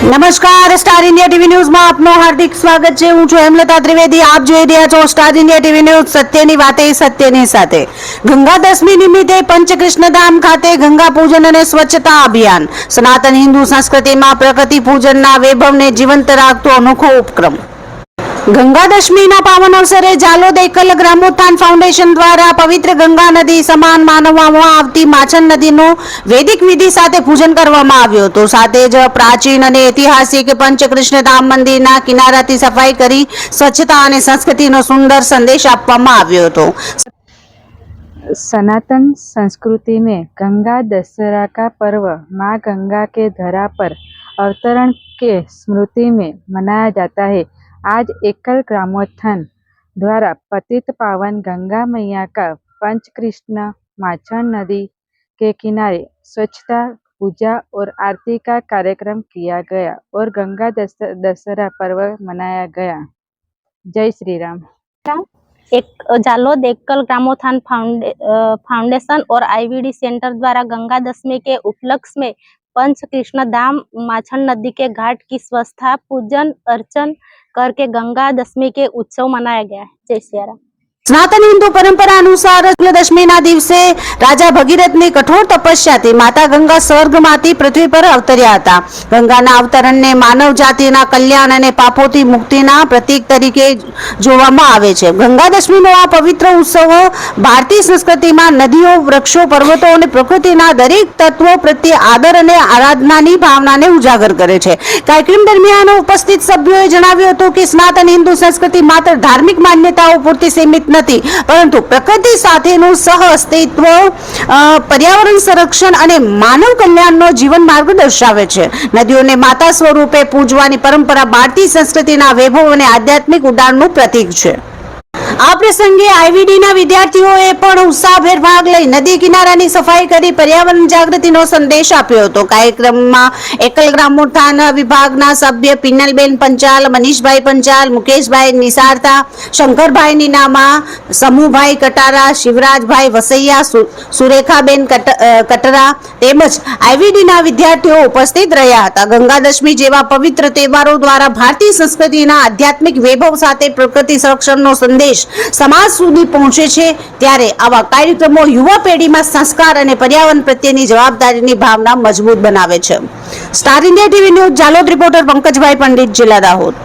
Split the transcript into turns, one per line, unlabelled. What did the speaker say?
નમસ્કાર, star India TV ન્યૂઝમાં આપનું હાર્દિક સ્વાગત છે। હું છું હેમલતા ત્રિવેદી। આપ જોઈ રહ્યા છો સ્ટાર ઇન્ડિયા ટીવી ન્યૂઝ। સત્યની વાતે સત્યની સાથે। ગંગા દશમી નિમિત્તે પંચકૃષ્ણધામ ખાતે ગંગા પૂજન અને સ્વચ્છતા અભિયાન। સનાતન હિન્દુ સંસ્કૃતિમાં પ્રકૃતિ પૂજનના વૈભવને જીવંત રાખતો અનોખો ઉપક્રમ। ગંગા દશમીના પાવન અવસરે જાલોદ એકલ ગ્રામોત્થાન ફાઉન્ડેશન દ્વારા પવિત્ર ગંગા નદી સમાન માનવામાં આવતી માછન નદીનું વૈદિક વિધિ સાથે પૂજન કરવામાં આવ્યું હતું। સાથે જ પ્રાચીન અને ઐતિહાસિક પંચકૃષ્ણધામ મંદિરના કિનારાથી સફાઈ કરી સ્વચ્છતા અને સંસ્કૃતિનો સુંદર સંદેશ આપવામાં આવ્યો હતો।
सनातन संस्कृति में गंगा दशहरा का पर्व माँ गंगा के धरा पर अवतरण के स्मृति में मनाया जाता है। आज एकल ग्रामोत्थान द्वारा पतित पावन गंगा मैया का पंचकृष्ण माछन नदी के किनारे स्वच्छता, पूजा और आरती का कार्यक्रम किया गया और गंगा दशहरा पर्व मनाया गया। जय श्री राम।
एक जालोद एकल ग्रामोत्थान फाउंडेशन और आईवीडी सेंटर द्वारा गंगा दशमी के उपलक्ष्य में पंच कृष्ण धाम माछन नदी के घाट की स्वच्छता, पूजन अर्चन करके गंगा दशमी के उत्सव मनाया गया। जय श्री राम।
સનાતન હિન્દુ પરંપરા અનુસાર દશમીના દિવસે રાજા ભગીરથની કઠોર તપસ્યાથી માતા ગંગા સ્વર્ગમાંથી પૃથ્વી પર અવતર્યા હતા। ગંગાના અવતરણને માનવ જાતિના કલ્યાણ અને પાપોથી મુક્તિના પ્રતીક તરીકે જોવામાં આવે છે। ગંગા દશમીનો આ પવિત્ર ઉત્સવ ભારતીય સંસ્કૃતિમાં નદીઓ, વૃક્ષો, પર્વતો અને પ્રકૃતિના દરેક તત્વો પ્રત્યે આદર અને આરાધનાની ભાવનાને ઉજાગર કરે છે। કાર્યક્રમ દરમિયાન ઉપસ્થિત સભ્યોએ જણાવ્યું હતું કે સનાતન હિન્દુ સંસ્કૃતિ માત્ર ધાર્મિક માન્યતાઓ પૂરતી સીમિત નથી, પરંતુ પ્રકૃતિ સાથેનું સહ અસ્તિત્વ, પર્યાવરણ સંરક્ષણ અને માનવ કલ્યાણનો જીવન માર્ગ દર્શાવે છે। નદીઓને માતા સ્વરૂપે પૂજવાની પરંપરા ભારતીય સંસ્કૃતિના વૈભવ અને આધ્યાત્મિક ઉડાણનું પ્રતીક છે। આ પ્રસંગે આઈવીડીના વિદ્યાર્થીઓએ પણ ઉત્સાહભેર ભાગ લઈ નદી કિનારાની સફાઈ કરી પર્યાવરણ જાગૃતિનો સંદેશ આપ્યો હતો। કાર્યક્રમમાં એકલ ગ્રામોત્થાન વિભાગના સભ્ય પિનલબેન પંચાલ, મનીષભાઈ પંચાલ, મુકેશભાઈ નિસારતા, શંકરભાઈ નીનામા, સમૂહભાઈ કટારા, શિવરાજભાઈ વસૈયા, સુરેખાબેન કટરા તેમજ આઈવીડીના વિદ્યાર્થીઓ ઉપસ્થિત રહ્યા હતા। ગંગા દશમી જેવા પવિત્ર તહેવારો દ્વારા ભારતીય સંસ્કૃતિના આધ્યાત્મિક વૈભવ સાથે પ્રકૃતિ સંરક્ષણનો સંદેશ સમાજ સુધી પહોંચે છે। ત્યારે આવા કાર્યક્રમો યુવા પેઢીમાં સંસ્કાર અને પર્યાવરણ પ્રત્યેની જવાબદારીની ભાવના મજબૂત બનાવે છે। Star India TV news Jhalod reporter Pankajbhai Pandit, જિલ્લા દાહોદ।